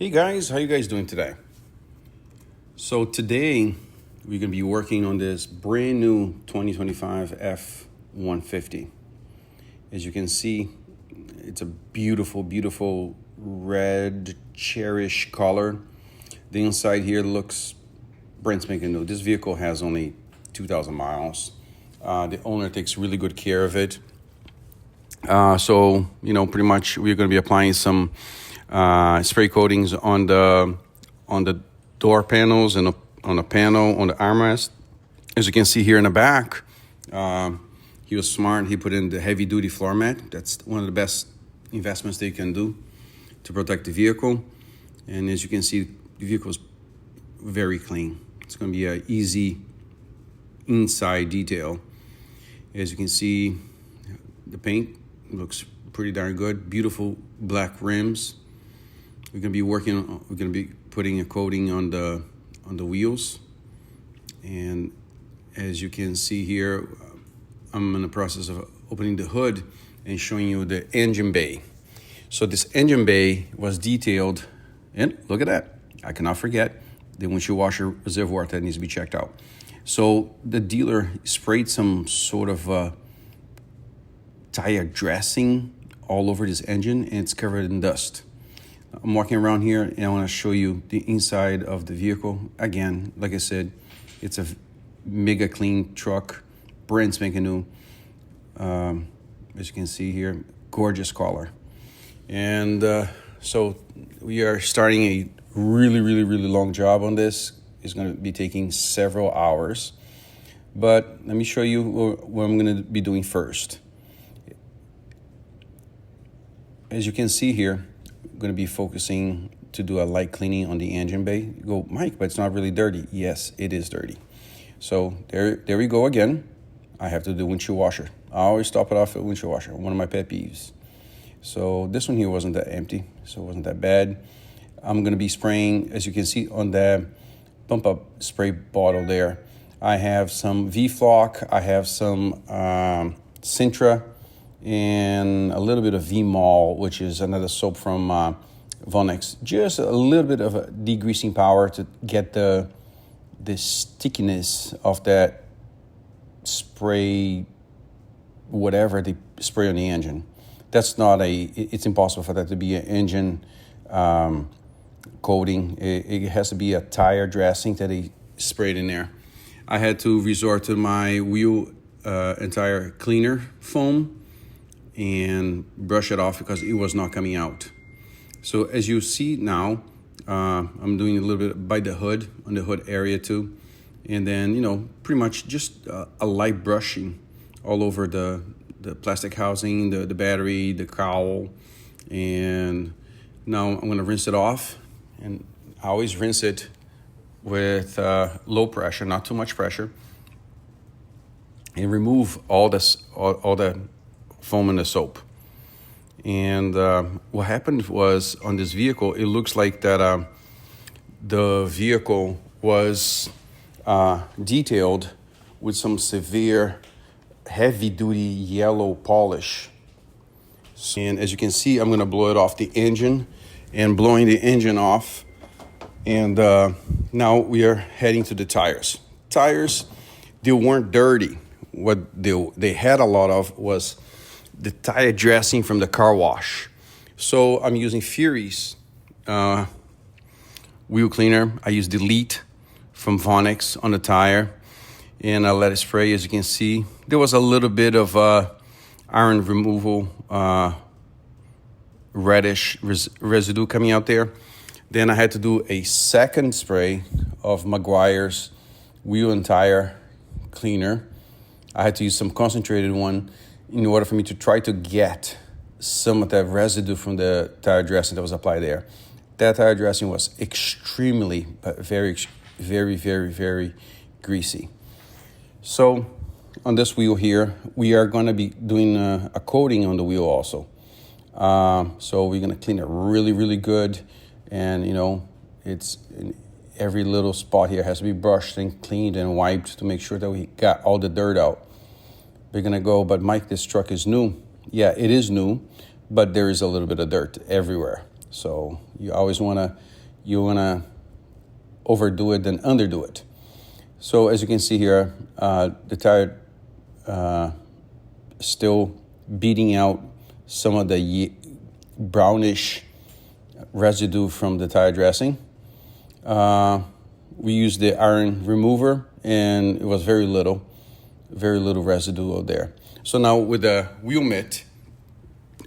Hey guys, how you guys doing today? So today we're going to be working on this brand new 2025 F-150. As you can see, it's a beautiful, beautiful red cherish color. The inside here looks brand spanking new. This vehicle has only 2,000 miles. The owner takes really good care of it. So pretty much we're going to be applying some spray coatings on the door panels and on the panel, on the armrest. As you can see here in the back, he was smart. He put in the heavy duty floor mat. That's one of the best investments they can do to protect the vehicle. And as you can see, the vehicle is very clean. It's going to be an easy inside detail. As you can see, the paint looks pretty darn good. Beautiful black rims. We're going to be putting a coating on the wheels. And as you can see here, I'm in the process of opening the hood and showing you the engine bay. So this engine bay was detailed, and look at that. I cannot forget the windshield washer reservoir that needs to be checked out. So the dealer sprayed some sort of tire dressing all over this engine, and it's covered in dust. I'm walking around here and I want to show you the inside of the vehicle. Again, like I said, it's a mega clean truck, brand spanking new. As you can see here, gorgeous color. And so we are starting a really, really, really long job on this. It's going to be taking several hours. But let me show you what I'm going to be doing first. As you can see here, I'm going to be focusing to do a light cleaning on the engine bay. You go, Mike, but it's not really dirty. Yes, it is dirty. So there we go again. I have to do windshield washer. I always top it off at windshield washer, one of my pet peeves. So this one here wasn't that empty, so it wasn't that bad. I'm going to be spraying, as you can see on the pump up spray bottle there. I have some V-Floc, I have some Sintra, and a little bit of V-Mol, which is another soap from Vonixx. Just a little bit of a degreasing power to get the stickiness of that spray, whatever they spray on the engine. That's not it's impossible for that to be an engine coating. It has to be a tire dressing that they sprayed in there. I had to resort to my wheel entire cleaner foam and brush it off because it was not coming out. So as you see now, I'm doing a little bit by the hood, on the hood area too. And then, pretty much just a light brushing all over the plastic housing, the battery, the cowl. And now I'm going to rinse it off. And I always rinse it with low pressure, not too much pressure. And remove all the foam and the soap. And what happened was on this vehicle, it looks like that the vehicle was detailed with some severe heavy-duty yellow polish. And as you can see, I'm going to blow it off the engine, and blowing the engine off. And now we are heading to the tires. Tires, they weren't dirty. What they had a lot of was the tire dressing from the car wash. So I'm using Furies wheel cleaner. I use Delet from Vonixx on the tire, and I let it spray. As you can see, there was a little bit of iron removal, reddish residue coming out there. Then I had to do a second spray of Meguiar's wheel and tire cleaner. I had to use some concentrated one in order for me to try to get some of that residue from the tire dressing that was applied there. That tire dressing was extremely, very, very, very, very greasy. So on this wheel here, we are going to be doing a coating on the wheel also. So we're going to clean it really, really good. And, it's every little spot here has to be brushed and cleaned and wiped to make sure that we got all the dirt out. We're going to go, but Mike, this truck is new. Yeah, it is new, but there is a little bit of dirt everywhere. So you always want to you want to overdo it than underdo it. So as you can see here, the tire still beating out some of the brownish residue from the tire dressing. We used the iron remover, and it was very little residue out there. So now with the wheel mitt,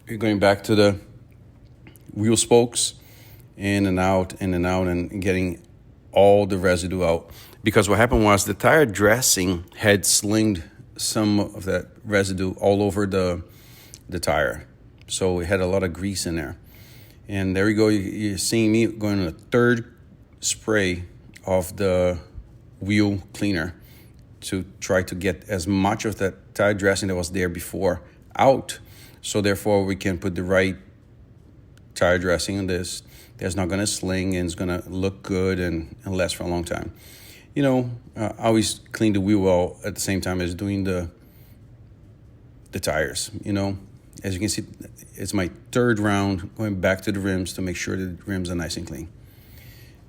you're going back to the wheel spokes, in and out, and getting all the residue out. Because what happened was the tire dressing had slinged some of that residue all over the tire. So it had a lot of grease in there. And there you go, you're seeing me going on a third spray of the wheel cleaner to try to get as much of that tire dressing that was there before out. So therefore we can put the right tire dressing on this that's not going to sling and it's going to look good and last for a long time. You know, I always clean the wheel well at the same time as doing the tires. You know, as you can see, it's my third round going back to the rims to make sure the rims are nice and clean.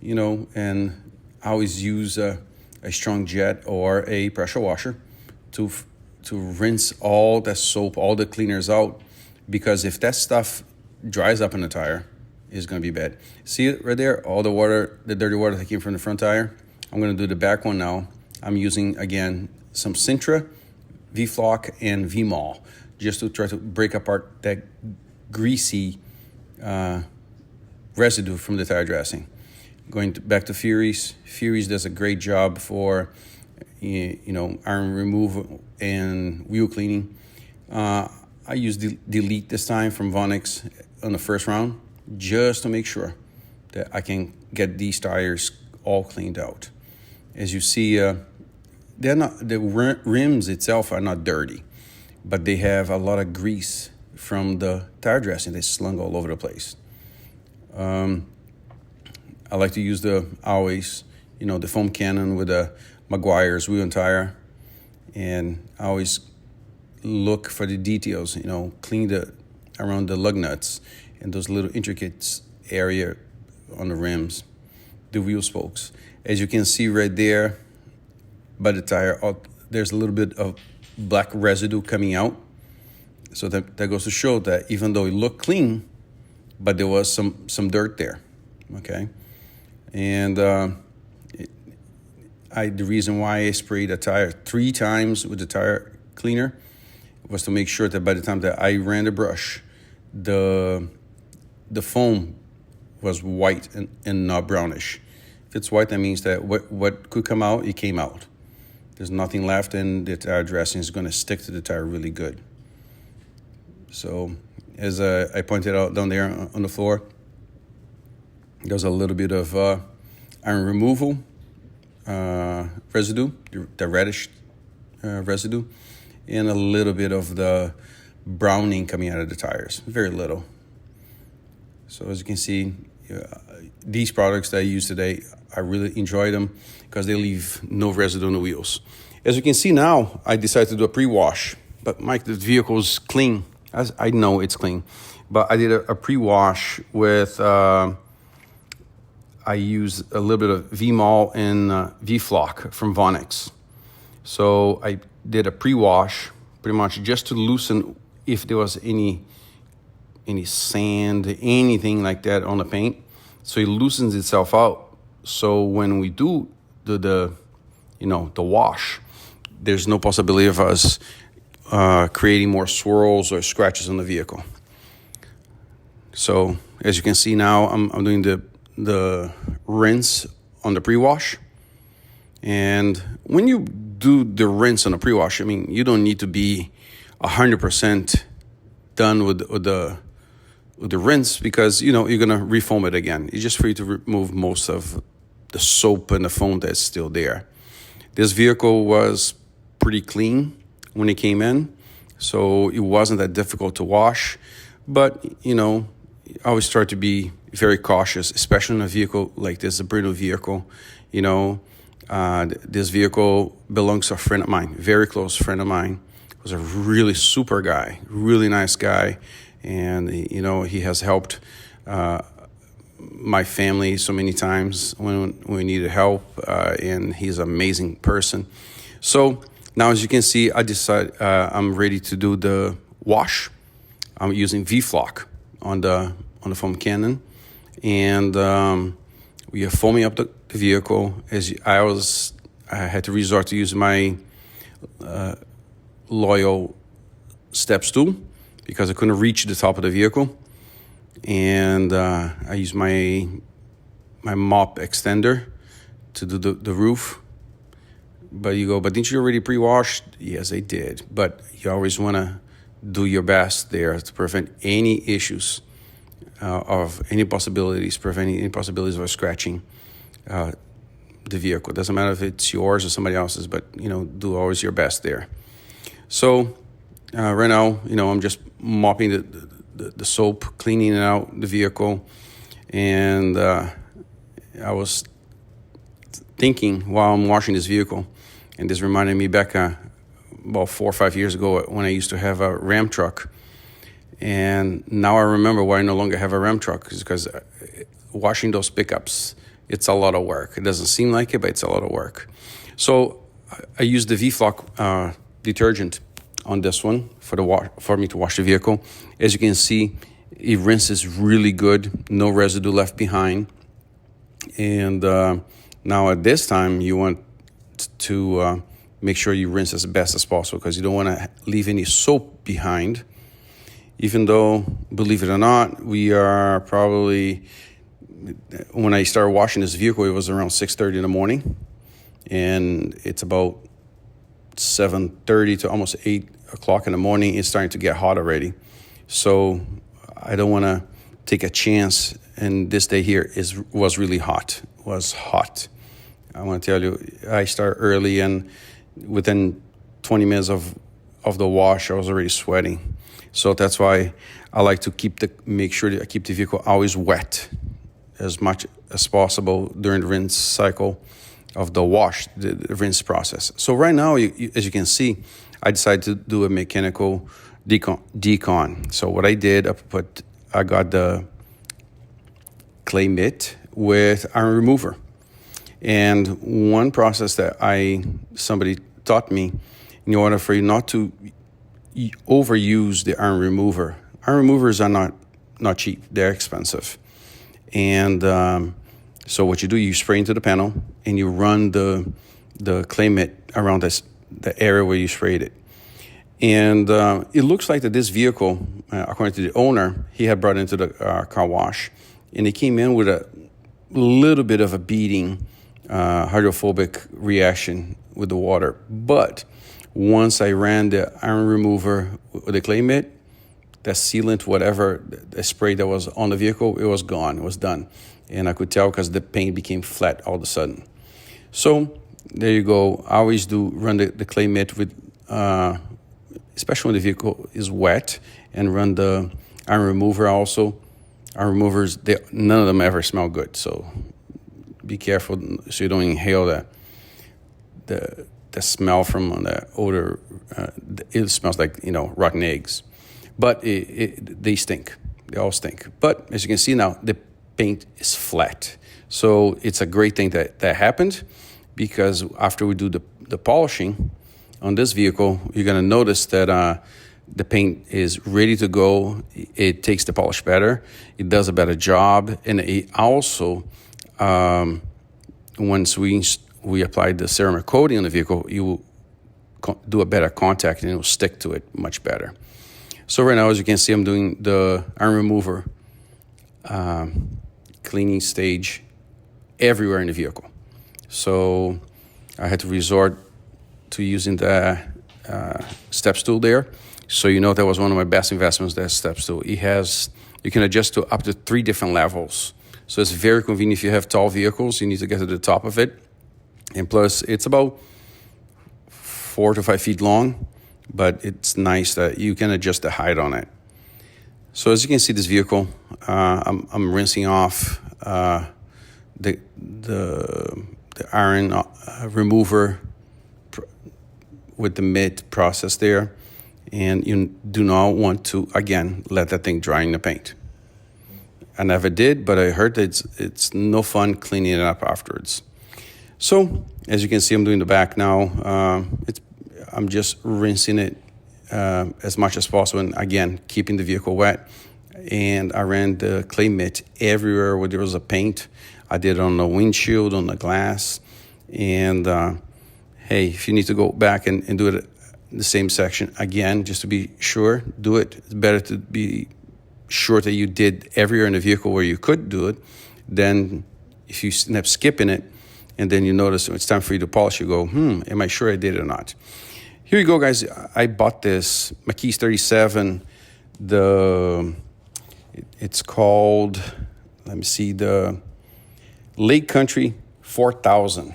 You know, and I always use a strong jet or a pressure washer to rinse all that soap, all the cleaners out, because if that stuff dries up in the tire, it's going to be bad. See it right there? All the water, the dirty water that came from the front tire. I'm going to do the back one now. I'm using, again, some Sintra, V-Floc, and V-Mol, just to try to break apart that greasy residue from the tire dressing. Back to Furies. Furies does a great job for, you know, iron removal and wheel cleaning. I used Delet this time from Vonixx on the first round, just to make sure that I can get these tires all cleaned out. As you see, they're not, the rims itself are not dirty, but they have a lot of grease from the tire dressing that's slung all over the place. I like to use always, you know, the foam cannon with the Meguiar's wheel and tire, and I always look for the details, you know, clean around the lug nuts and those little intricate area on the rims, the wheel spokes. As you can see right there by the tire, there's a little bit of black residue coming out. So that goes to show that even though it looked clean, but there was some dirt there, okay? And the reason why I sprayed the tire 3 times with the tire cleaner was to make sure that by the time that I ran the brush, the foam was white and not brownish. If it's white, that means that what could come out, it came out. There's nothing left, and the tire dressing is going to stick to the tire really good. So as I pointed out down there on the floor, there's a little bit of iron removal residue, the reddish residue, and a little bit of the browning coming out of the tires, very little. So as you can see, these products that I use today, I really enjoy them because they leave no residue on the wheels. As you can see now, I decided to do a pre-wash, but Mike, the vehicle's clean. As I know it's clean, but I did a pre-wash with, I used a little bit of V-Mol and V-Floc from Vonixx. So I did a pre-wash pretty much just to loosen if there was any sand, anything like that on the paint. So it loosens itself out. So when we do the wash, there's no possibility of us creating more swirls or scratches on the vehicle. So as you can see now, I'm doing the rinse on the pre-wash. And when you do the rinse on the pre-wash, I mean, you don't need to be 100% done with the rinse, because, you know, you're going to refoam it again. It's just for you to remove most of the soap and the foam that's still there. This vehicle was pretty clean when it came in, so it wasn't that difficult to wash. But, you know, I always try to be very cautious, especially in a vehicle like this, a brand new vehicle. You know, this vehicle belongs to a friend of mine, very close friend of mine. He was a really super guy, really nice guy. And, you know, he has helped my family so many times when we needed help, and he's an amazing person. So now, as you can see, I decided I'm ready to do the wash. I'm using V-Floc on the foam cannon, and we are foaming up the vehicle. I had to resort to use my loyal step stool because I couldn't reach the top of the vehicle, and I used my mop extender to do the roof. But you go, but didn't you already pre-wash? Yes, I did. But you always want to do your best there to prevent any issues of any possibilities, preventing any possibilities of scratching the vehicle. It doesn't matter if it's yours or somebody else's, but, do always your best there. So right now, I'm just mopping the soap, cleaning out the vehicle. And I was thinking while I'm washing this vehicle, and this reminded me back about 4 or 5 years ago when I used to have a Ram truck. And now I remember why I no longer have a Ram truck, is because washing those pickups, it's a lot of work. It doesn't seem like it, but it's a lot of work. So I used the V-Floc detergent on this one for me to wash the vehicle. As you can see, it rinses really good, no residue left behind. And now at this time, you want to make sure you rinse as best as possible, because you don't want to leave any soap behind. Even though, believe it or not, we are probably, when I started washing this vehicle, it was around 6:30 in the morning, and it's about 7:30 to almost 8 o'clock in the morning. It's starting to get hot already. So I don't want to take a chance, and this day here was really hot, was hot. I want to tell you, I started early, and within 20 minutes of the wash, I was already sweating. So that's why I like to make sure that I keep the vehicle always wet as much as possible during the rinse cycle of the wash, the rinse process. So right now, as you can see, I decided to do a mechanical decon. So what I did, I got the clay mitt with iron remover. And one process that somebody taught me, in order for you not to overuse the iron remover. Iron removers are not cheap; they're expensive. And so what you do, you spray into the panel and you run the clay mitt around the area where you sprayed it. And it looks like that this vehicle, according to the owner, he had brought into the car wash, and it came in with a little bit of a beating hydrophobic reaction with the water. But once I ran the iron remover with the clay mitt, that sealant, whatever, the spray that was on the vehicle, it was gone, it was done. And I could tell because the paint became flat all of a sudden. So there you go. I always do run the clay mitt with, especially when the vehicle is wet, and run the iron remover also. Iron removers, none of them ever smell good. So be careful so you don't inhale the smell from the odor. It smells like, rotten eggs. But they stink. They all stink. But as you can see now, the paint is flat. So it's a great thing that happened, because after we do the polishing on this vehicle, you're going to notice that the paint is ready to go. It takes the polish better. It does a better job. And it also, once we apply the ceramic coating on the vehicle, you will do a better contact and it will stick to it much better. So right now, as you can see, I'm doing the iron remover cleaning stage everywhere in the vehicle. So I had to resort to using the step stool there. So that was one of my best investments, that step stool. You can adjust to up to 3 different levels. So it's very convenient if you have tall vehicles, you need to get to the top of it. And plus, it's about 4 to 5 feet long, but it's nice that you can adjust the height on it. So as you can see, this vehicle, I'm rinsing off the iron remover with the mitt process there. And you do not want to, again, let that thing dry in the paint. I never did, but I heard that it's no fun cleaning it up afterwards. So as you can see, I'm doing the back now. I'm just rinsing it as much as possible, and again, keeping the vehicle wet. And I ran the clay mitt everywhere where there was a paint. I did it on the windshield, on the glass. And hey, if you need to go back and do it in the same section again, just to be sure, do it. It's better to be sure that you did everywhere in the vehicle where you could do it than if you end up skipping it and then you notice it's time for you to polish, you go, am I sure I did it or not? Here you go, guys. I bought this McKee 37. It's called, let me see, the Lake Country 4000.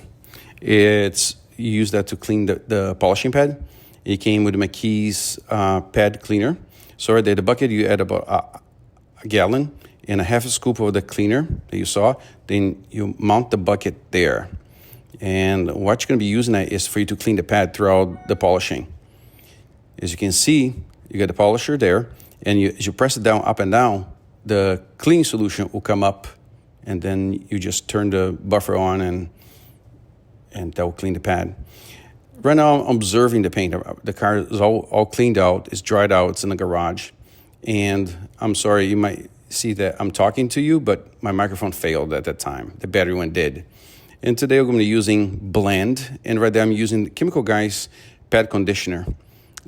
You use that to clean the polishing pad. It came with the McKee's pad cleaner. So right there, the bucket, you add about a gallon and a half a scoop of the cleaner that you saw. Then you mount the bucket there. And what you're going to be using that is for you to clean the pad throughout the polishing. As you can see, you got the polisher there. And as you press it down, up and down, the cleaning solution will come up. And then you just turn the buffer on and that will clean the pad. Right now, I'm observing the paint. The car is all cleaned out. It's dried out. It's in the garage. And I'm sorry, you might see that I'm talking to you, but my microphone failed at that time. The battery went dead. And today I'm going to be using Blend. And right there, I'm using Chemical Guys pad conditioner.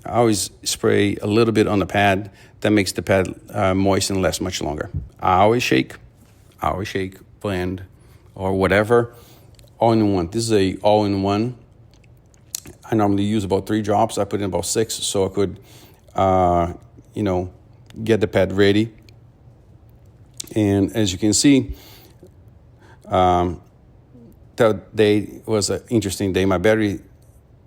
I always spray a little bit on the pad. That makes the pad moist and last much longer. I always shake, blend, or whatever. All-in-one. This is a all-in-one. I normally use about 3 drops. I put in about 6 so I could, get the pad ready. And as you can see, that day was an interesting day. My battery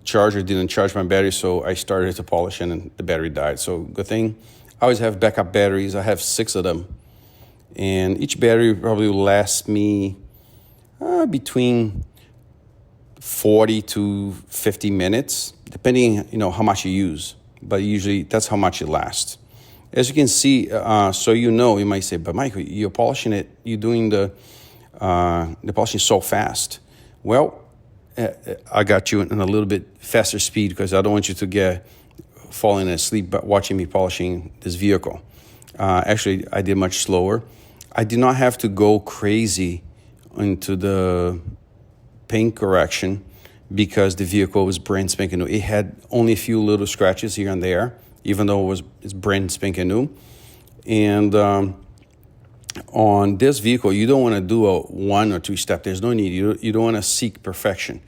charger didn't charge my battery, so I started to polish and the battery died. So good thing. I always have backup batteries. I have 6 of them. And each battery probably will last me between 40 to 50 minutes, depending, how much you use. But usually that's how much it lasts. As you can see, so you might say, but Michael, you're polishing it, you're doing the polishing so fast. Well, I got you in a little bit faster speed because I don't want you to get falling asleep watching me polishing this vehicle. Actually, I did much slower. I did not have to go crazy into the paint correction because the vehicle was brand spanking new. It had only a few little scratches here and there, even though it's brand spanking new. And on this vehicle, you don't want to do a 1 or 2 step. There's no need. You don't want to seek perfection.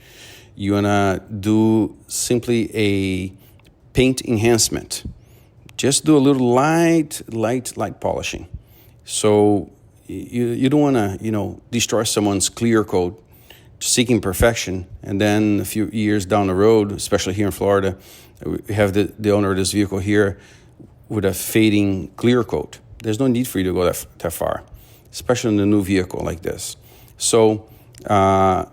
You want to do simply a paint enhancement. Just do a little light polishing. So you don't want to, destroy someone's clear coat seeking perfection. And then a few years down the road, especially here in Florida, we have the owner of this vehicle here with a fading clear coat. There's no need for you to go that far, especially in a new vehicle like this. So don't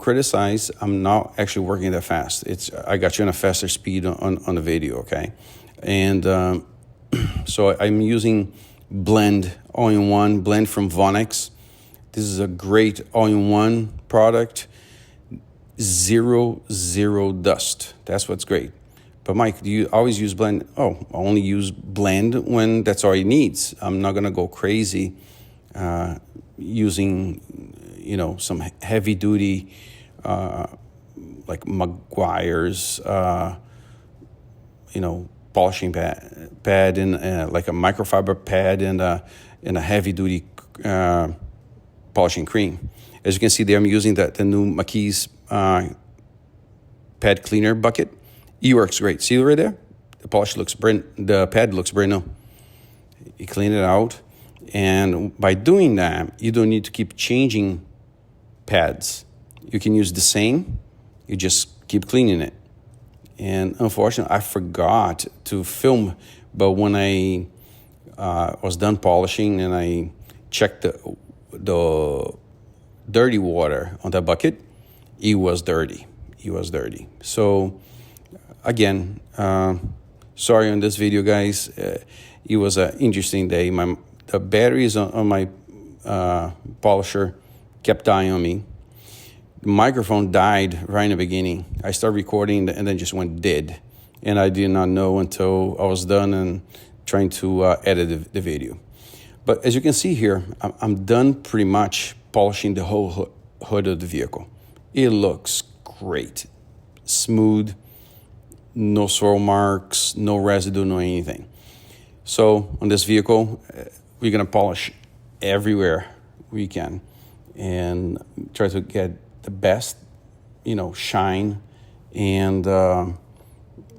criticize. I'm not actually working that fast. I got you on a faster speed on the video, okay? And so I'm using Blend, all-in-one, Blend from Vonixx. This is a great all-in-one product. Zero dust. That's what's great. But Mike, do you always use Blend? Oh, I only use Blend when that's all it needs. I'm not going to go crazy using, some heavy-duty, like Meguiar's, polishing pad and like a microfiber pad and a heavy-duty polishing cream. As you can see there, I'm using the new McKee's pad cleaner bucket. It works great. See right there? The pad looks brand new. You clean it out. And by doing that, you don't need to keep changing pads. You can use the same. You just keep cleaning it. And unfortunately, I forgot to film. But when I was done polishing and I checked the dirty water on that bucket, it was dirty. So again, sorry on this video, guys. It was an interesting day. the batteries on my polisher kept dying on me. The microphone died right in the beginning. I started recording and then just went dead. And I did not know until I was done and trying to edit the video. But as you can see here, I'm done pretty much polishing the whole hood of the vehicle. It looks great. Smooth, no swirl marks, no residue, no anything. So on this vehicle, we're gonna polish everywhere we can and try to get the best, shine and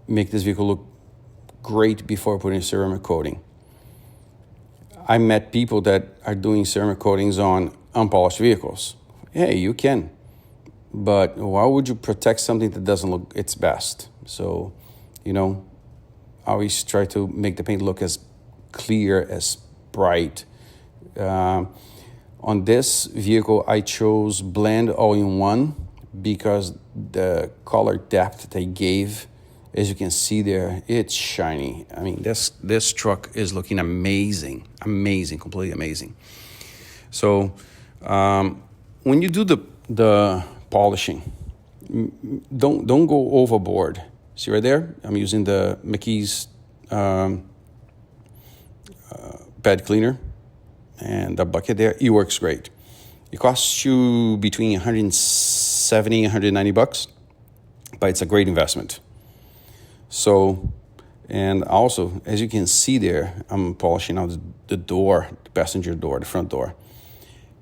make this vehicle look great before putting ceramic coating. I met people that are doing ceramic coatings on unpolished vehicles. Hey, you can, but why would you protect something that doesn't look its best? So, always try to make the paint look as clear, as bright. On this vehicle, I chose blend all-in-one because the color depth they gave, as you can see there, it's shiny. I mean, this truck is looking amazing, completely amazing. So when you do the polishing, don't go overboard. See right there? I'm using the McKee's bed cleaner. And the bucket there, it works great. It costs you between $170 and $190, but it's a great investment. So, and also, as you can see there, I'm polishing out the door, the passenger door, the front door.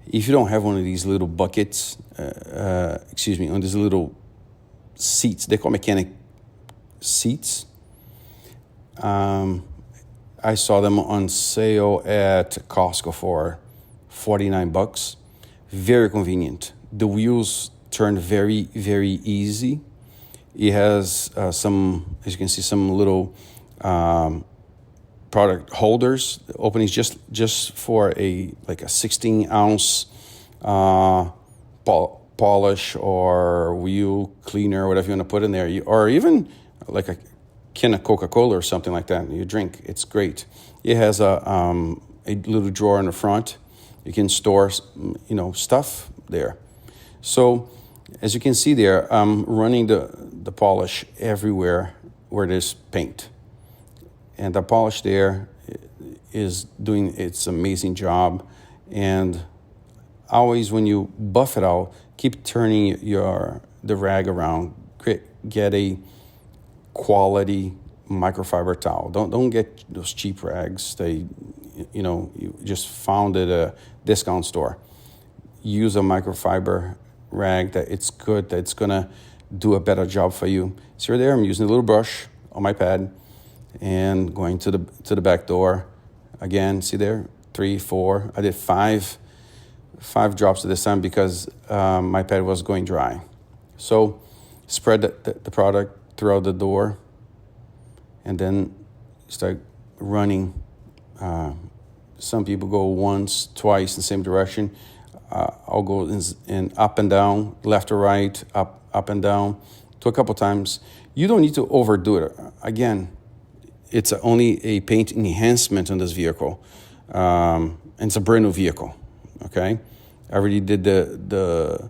If you don't have one of these little buckets, on these little seats, they call mechanic seats. I saw them on sale at Costco for $49. Very convenient. The wheels turn very, very easy. It has some, as you can see, some little product holders, openings just for a 16-ounce polish or wheel cleaner, whatever you want to put in there, or even like a can of Coca-Cola or something like that. You drink. It's great. It has a little drawer in the front. You can store, stuff there. So as you can see there, I'm running the polish everywhere where there's paint. And the polish there is doing its amazing job. And always when you buff it out, keep turning the rag around. Get a quality microfiber towel. Don't get those cheap rags. You just found at a discount store. Use a microfiber rag that it's good, that it's gonna do a better job for you. So there, I'm using a little brush on my pad and going to the back door. Again, see there, 3, 4. I did five drops at this time because my pad was going dry. So spread the product throughout the door and then start running. Some people go once, twice in the same direction. I'll go in up and down, left or right, up and down, to a couple times. You don't need to overdo it. Again, it's only a paint enhancement on this vehicle. And it's a brand new vehicle, okay? I already did the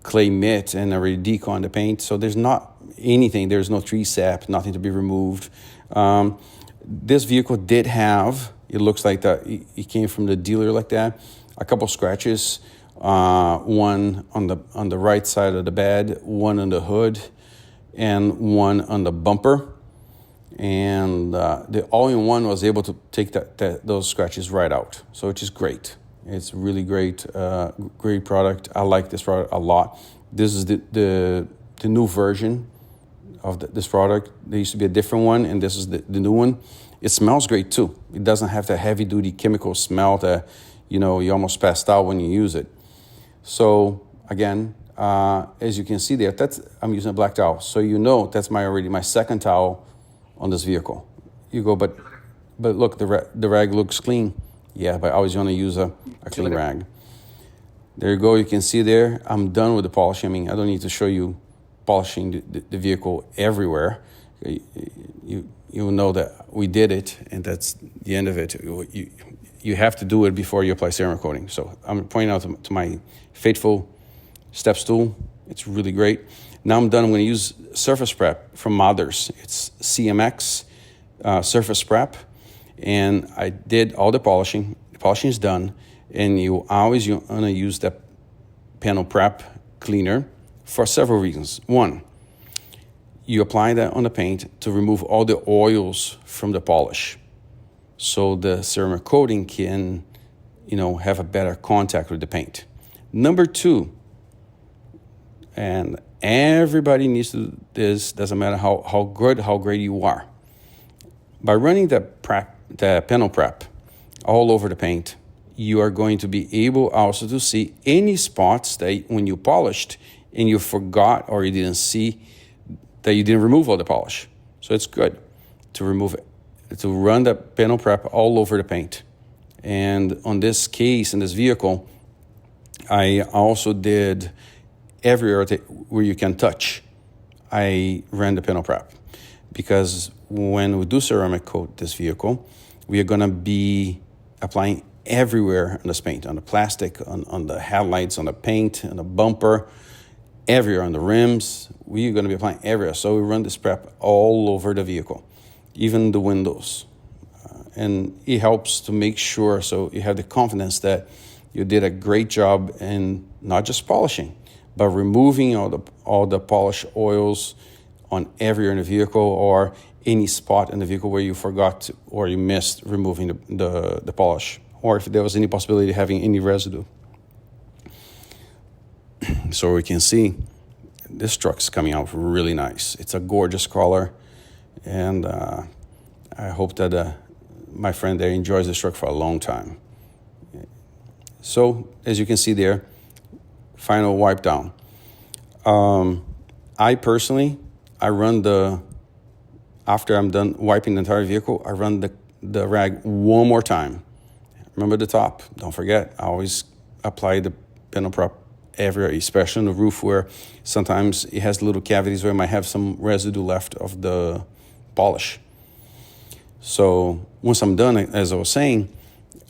clay mitt and already deconned the paint, so there's not anything, there's no tree sap, nothing to be removed. This vehicle did have, it looks like that it came from the dealer like that, a couple scratches, one on the right side of the bed, one on the hood, and one on the bumper. And the all-in-one was able to take those scratches right out, so which is great. It's really great, great product. I like this product a lot. This is the new version of this product. There used to be a different one, and this is the new one. It smells great too. It doesn't have the heavy-duty chemical smell that you almost passed out when you use it. So again, as you can see there, I'm using a black towel. So that's my second towel on this vehicle. You go, but look, the rag looks clean. Yeah, but I always want to use a clean rag. There you go. You can see there. I'm done with the polishing. I mean, I don't need to show you polishing the vehicle everywhere. You know that we did it, and that's the end of it. you have to do it before you apply ceramic coating. So I'm pointing out to my faithful step stool. It's really great. Now I'm done. I'm going to use surface prep from Mothers. It's CMX surface prep. And I did all the polishing. The polishing is done. And you want to use that panel prep cleaner for several reasons. One, you apply that on the paint to remove all the oils from the polish, so the ceramic coating can, have a better contact with the paint. Number two, and everybody needs to do this, doesn't matter how great you are. By running the panel prep all over the paint, you are going to be able also to see any spots that when you polished and you forgot or you didn't see that you didn't remove all the polish. So it's good to remove it, to run the panel prep all over the paint. And on this case, in this vehicle, I also did everywhere where you can touch. I ran the panel prep because when we do ceramic coat this vehicle, we are gonna be applying everywhere on this paint, on the plastic, on the headlights, on the paint, on the bumper, everywhere, on the rims. We are going to be applying everywhere. So we run this prep all over the vehicle, even the windows. And it helps to make sure so you have the confidence that you did a great job in not just polishing, but removing all the polish oils on everywhere in the vehicle or any spot in the vehicle where you forgot to, or you missed removing the polish, or if there was any possibility of having any residue. So we can see this truck's coming out really nice. It's a gorgeous color, and I hope that my friend there enjoys this truck for a long time. So as you can see there, final wipe down. I personally, after I'm done wiping the entire vehicle, I run the rag one more time. Remember the top, don't forget, I always apply the panel prep everywhere, especially on the roof where sometimes it has little cavities where it might have some residue left of the polish. So once I'm done, as I was saying,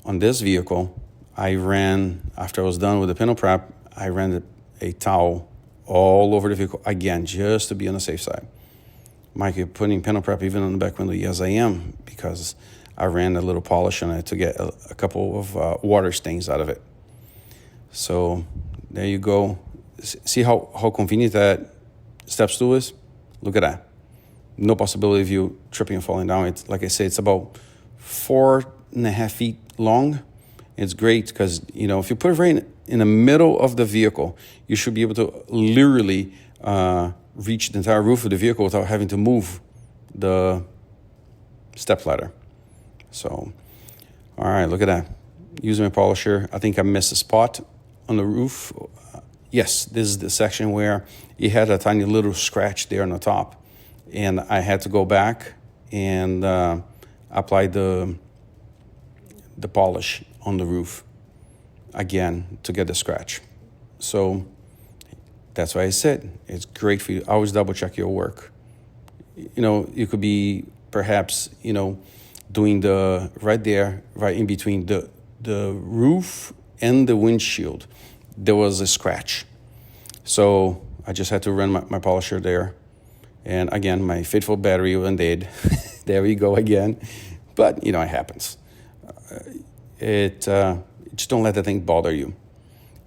on this vehicle, after I was done with the panel prep, I ran a towel all over the vehicle again, just to be on the safe side. Mike, you're putting panel prep even on the back window? Yes, I am, because I ran a little polish on it to get a couple of water stains out of it. So there you go. See how convenient that step stool is? Look at that. No possibility of you tripping and falling down. It's like I say, it's about 4.5 feet long. It's great because, if you put it right in the middle of the vehicle, you should be able to literally reach the entire roof of the vehicle without having to move the step ladder. So, all right, look at that. Using my polisher, I think I missed a spot on the roof. Yes, this is the section where it had a tiny little scratch there on the top. And I had to go back and apply the polish on the roof again to get the scratch. So that's why I said it's great for you. Always double check your work. You could be perhaps, doing right in between the roof and the windshield, there was a scratch. So I just had to run my polisher there. And again, my faithful battery went dead. There we go again. But, it happens. Just don't let that thing bother you.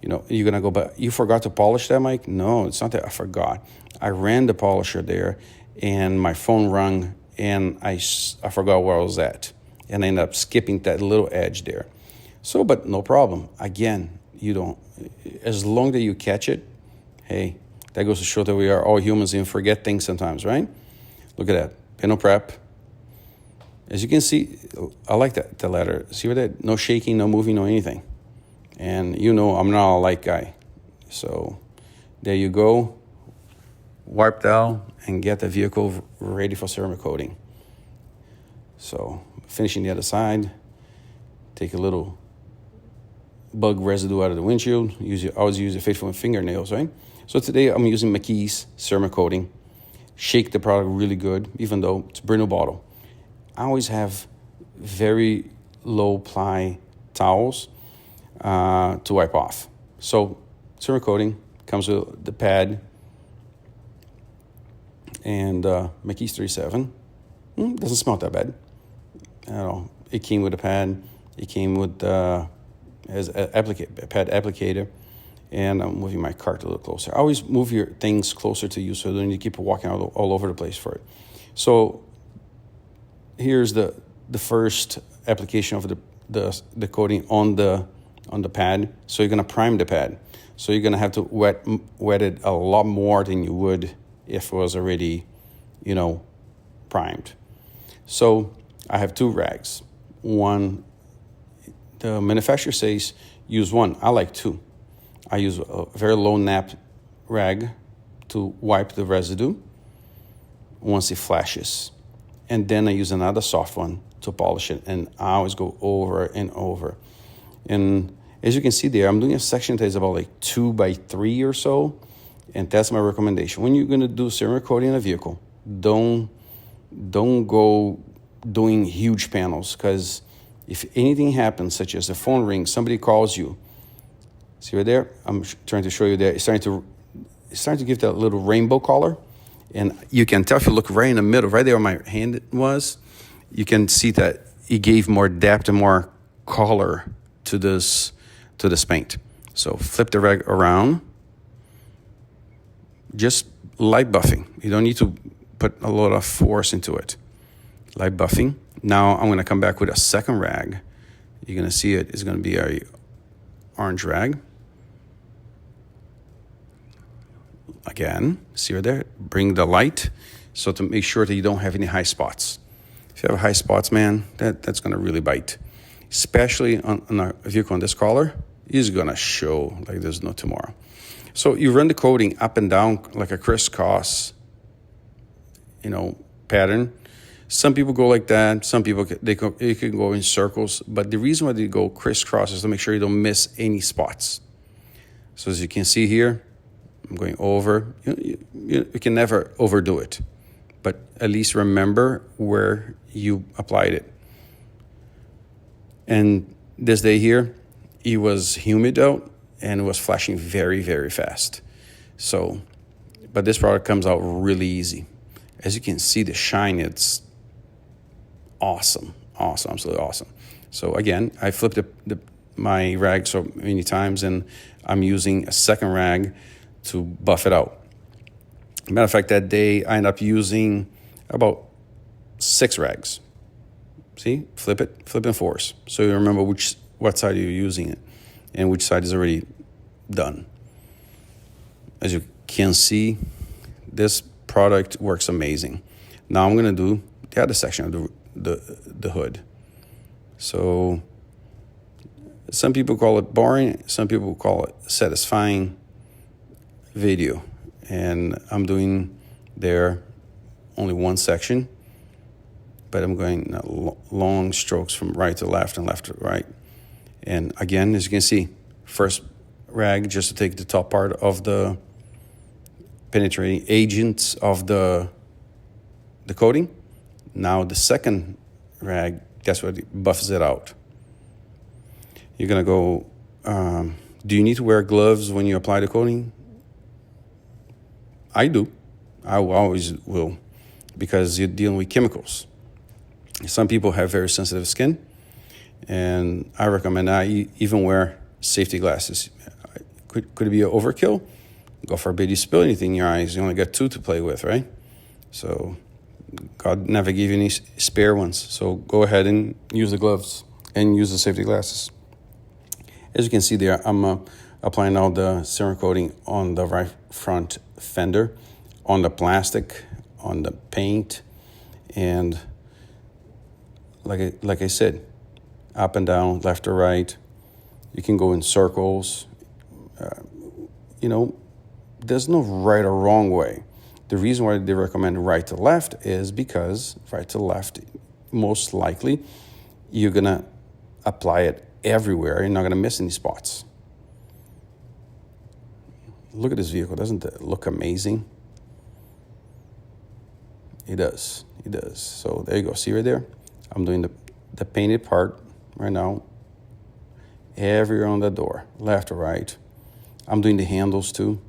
You're going to go, but you forgot to polish that, Mike? No, it's not that I forgot. I ran the polisher there, and my phone rang, and I forgot where I was at. And I ended up skipping that little edge there. So, but no problem. Again, as long as you catch it, hey, that goes to show that we are all humans and forget things sometimes, right? Look at that, panel prep. As you can see, I like the ladder. See what that, no shaking, no moving, no anything. And I'm not a light guy. So there you go. Wipe down and get the vehicle ready for ceramic coating. So finishing the other side, take a little bug residue out of the windshield. I always use a faithful fingernails, right? So today I'm using McKee's ceramic coating. Shake the product really good, even though it's a brand new bottle. I always have very low ply towels to wipe off. So ceramic coating comes with the pad and McKee's 37. Doesn't smell that bad. I don't know. It came with a pad. It came with as a pad applicator. And I'm moving my cart a little closer. I always move your things closer to you so you don't need to keep walking all over the place for it. So here's the first application of the coating on the pad. So you're gonna prime the pad. So you're gonna have to wet it a lot more than you would if it was already, primed. So I have 2 rags. One, the manufacturer says use 1. I like 2. I use a very low nap rag to wipe the residue once it flashes. And then I use another soft one to polish it. And I always go over and over. And as you can see there, I'm doing a section that is about like 2 by 3 or so. And that's my recommendation. When you're going to do ceramic coating in a vehicle, don't go doing huge panels, because if anything happens, such as the phone rings, somebody calls you. See right there? I'm trying to show you there. It's starting to give that little rainbow color. And you can tell if you look right in the middle, right there where my hand was, you can see that it gave more depth and more color to this paint. So flip the rag around. Just light buffing. You don't need to put a lot of force into it. Light buffing. Now I'm going to come back with a second rag. You're going to see it is going to be a orange rag. Again, see right there? Bring the light so to make sure that you don't have any high spots. If you have high spots, man, that's going to really bite. Especially on a vehicle on this color, it's going to show like there's no tomorrow. So you run the coating up and down like a crisscross, pattern. Some people go like that. Some people, you can go in circles. But the reason why they go crisscross is to make sure you don't miss any spots. So as you can see here, I'm going over. You can never overdo it. But at least remember where you applied it. And this day here, it was humid out and it was flashing very, very fast. So, but this product comes out really easy. As you can see, the shine, it's awesome, absolutely awesome. So again, I flipped my rag so many times, and I'm using a second rag to buff it out. Matter of fact, that day I ended up using about 6 rags. See, flip and force. So you remember what side you're using it and which side is already done. As you can see, this product works amazing. Now I'm gonna do the other section of the hood. So some people call it boring, some people call it satisfying video. And I'm doing there only one section, but I'm going long strokes from right to left and left to right. And again, as you can see, first rag just to take the top part of the penetrating agents of the coating. Now the second rag, that's what buffs it out. You're gonna go, do you need to wear gloves when you apply the coating? I do. I always will, because you're dealing with chemicals. Some people have very sensitive skin, and I recommend I even wear safety glasses. Could it be an overkill? God forbid you spill anything in your eyes. You only got 2 to play with, right? So God never gave you any spare ones. So go ahead and use the gloves and use the safety glasses. As you can see there, I'm applying now the ceramic coating on the right front fender, on the plastic, on the paint, and like I said, up and down, left or right. You can go in circles. There's no right or wrong way. The reason why they recommend right to left is because right to left, most likely, you're gonna apply it everywhere. You're not gonna miss any spots. Look at this vehicle. Doesn't it look amazing? It does. So there you go. See right there? I'm doing the painted part right now. everywhere on the door, left or right. I'm doing the handles too,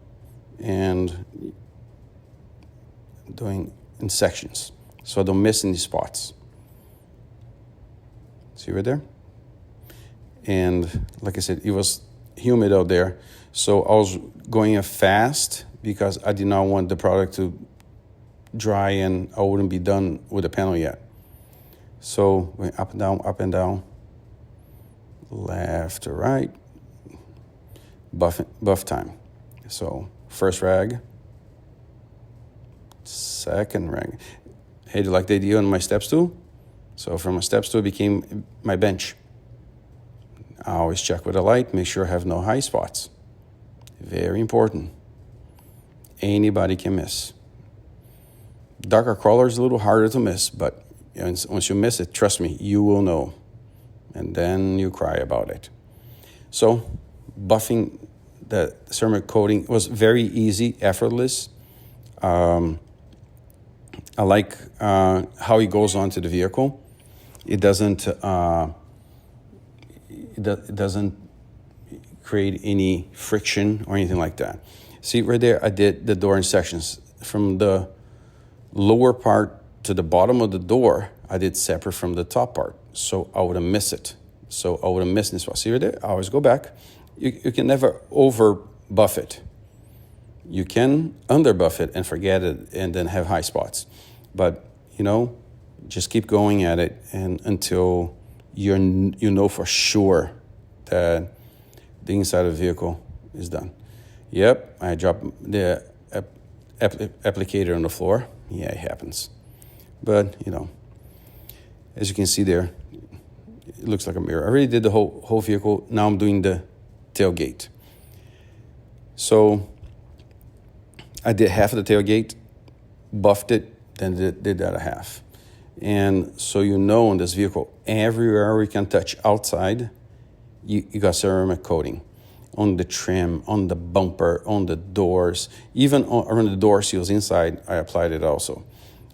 and doing in sections, so I don't miss any spots. See right there? And like I said, it was humid out there, so I was going fast because I did not want the product to dry and I wouldn't be done with the panel yet. So going up and down, left to right, buff time. So first rag, second rag. Hey, do you like the idea on my step stool? So from a step stool, it became my bench. I always check with the light, make sure I have no high spots. Very important. Anybody can miss. Darker color is a little harder to miss, but once you miss it, trust me, you will know. And then you cry about it. So buffing the ceramic coating was very easy, effortless. I like how it goes onto the vehicle. It doesn't create any friction or anything like that. See right there, I did the door in sections. From the lower part to the bottom of the door, I did separate from the top part, so I wouldn't miss it. So I wouldn't miss this one. See right there, I always go back. You can never over buff it. You can under buff it and forget it and then have high spots. But, just keep going at it and until you know for sure that the inside of the vehicle is done. Yep, I dropped the applicator on the floor. Yeah, it happens. But, as you can see there, it looks like a mirror. I already did the whole vehicle. Now I'm doing the tailgate. So I did half of the tailgate, buffed it, then did the other half. And so on this vehicle, everywhere we can touch outside, you got ceramic coating. On the trim, on the bumper, on the doors, even around the door seals inside, I applied it also.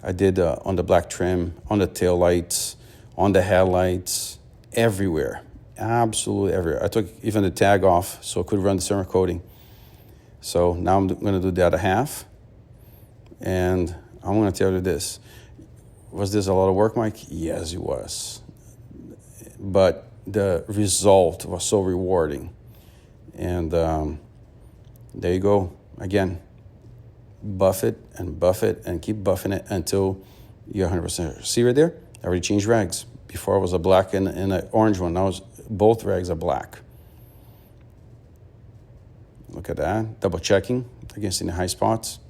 I did on the black trim, on the tail lights, on the headlights, everywhere, absolutely everywhere. I took even the tag off so I could run the ceramic coating. So now I'm going to do the other half, and I'm going to tell you this. Was this a lot of work, Mike? Yes, it was. But the result was so rewarding. And there you go. Again, buff it and keep buffing it until you're 100%. See right there? I already changed rags. Before I was a black and an orange one. Now both rags are black. Look at that. Double checking against any high spots.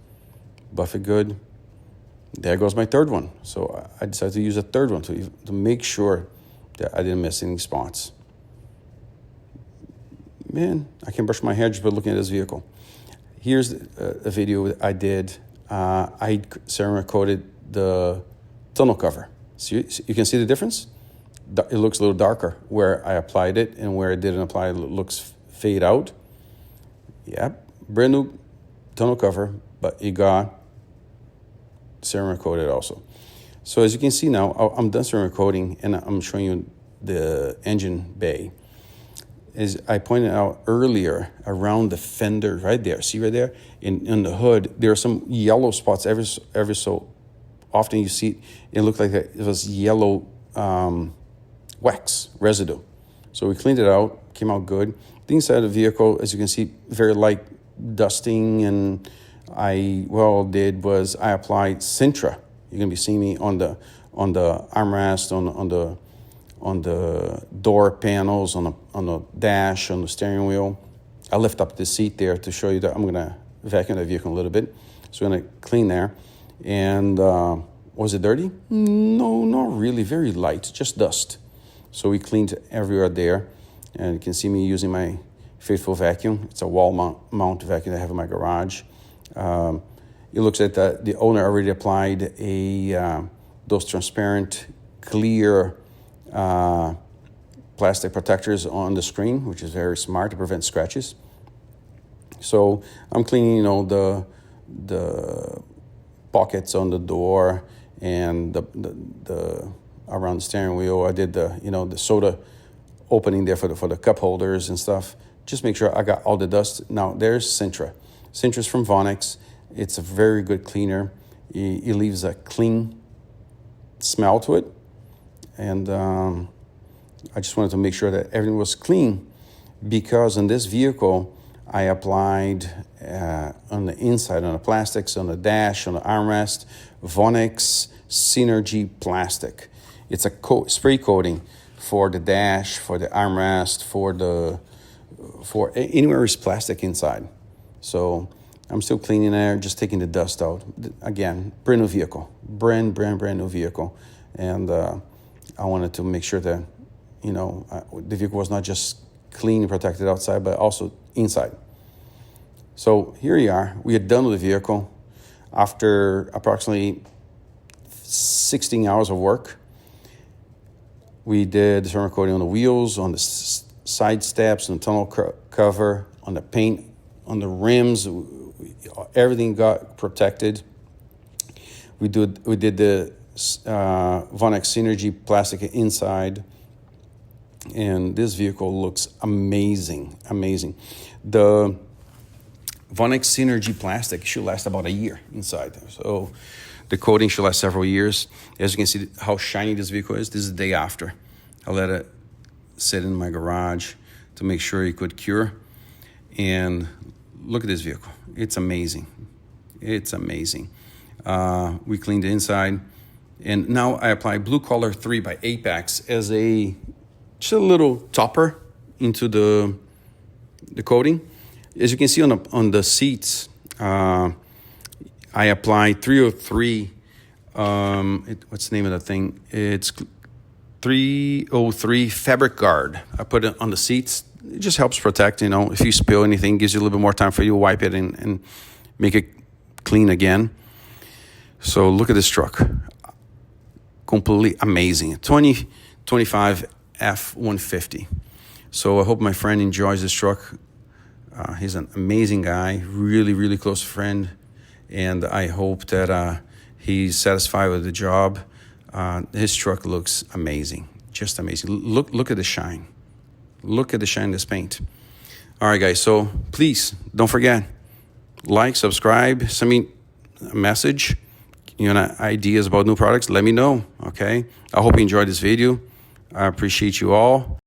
Buff it good. There goes my third one. So I decided to use a third one to make sure that I didn't miss any spots. Man, I can brush my hair just by looking at this vehicle. Here's a video I did. I ceramic coated the tonneau cover. So you can see the difference? It looks a little darker where I applied it, and where I didn't apply it looks fade out. Yep, brand new tonneau cover, but it got ceramic coated also. So as you can see now, I'm done ceramic coating, and I'm showing you the engine bay. As I pointed out earlier, around the fender right there, see right there? In the hood, there are some yellow spots every so often you see it looked like it was yellow wax residue. So we cleaned it out, came out good. The inside of the vehicle, as you can see, very light dusting, and I applied Sintra. You're gonna be seeing me on the armrest, on the door panels, on the dash, on the steering wheel. I lift up the seat there to show you that I'm gonna vacuum the vehicle a little bit. So I'm gonna clean there. And was it dirty? No, not really, very light, just dust. So we cleaned everywhere there. And you can see me using my faithful vacuum. It's a wall mount vacuum that I have in my garage. It looks like the owner already applied those transparent, clear plastic protectors on the screen, which is very smart to prevent scratches. So I'm cleaning, the pockets on the door and the around the steering wheel. I did the soda opening there for the cup holders and stuff. Just make sure I got all the dust. Now there's Sintra. Sintra's from Vonixx. It's a very good cleaner. It leaves a clean smell to it. And I just wanted to make sure that everything was clean, because on this vehicle, I applied on the inside, on the plastics, on the dash, on the armrest, Vonixx Synergy plastic. It's a spray coating for the dash, for the armrest, for anywhere is plastic inside. So I'm still cleaning there, just taking the dust out. Again, brand new vehicle, brand new vehicle. And I wanted to make sure that, the vehicle was not just clean and protected outside, but also inside. So here you are. We are done with the vehicle after approximately 16 hours of work. We did the thermal coating on the wheels, on the side steps, on the tunnel cover, on the paint, on the rims. Everything got protected. We did the Vonixx Synergy plastic inside, and this vehicle looks amazing. The Vonixx Synergy plastic should last about a year inside. So the coating should last several years. As you can see how shiny this vehicle is. This is the day after. I let it sit in my garage to make sure it could cure. And look at this vehicle. It's amazing. We cleaned the inside. And now I apply Blue Color 3 by Apex as just a little topper into the coating. As you can see on the seats, I applied 303. What's the name of that thing? It's 303 Fabric Guard. I put it on the seats. It just helps protect, if you spill anything, gives you a little bit more time for you to wipe it and make it clean again. So look at this truck. Completely amazing. 2025 F-150. So I hope my friend enjoys this truck. He's an amazing guy, really close friend. And I hope that he's satisfied with the job. His truck looks amazing, just amazing. Look at the shine. Look at the shine of this paint. All right, guys, so please don't forget, like, subscribe, send me a message, ideas about new products, let me know, okay? I hope you enjoyed this video. I appreciate you all.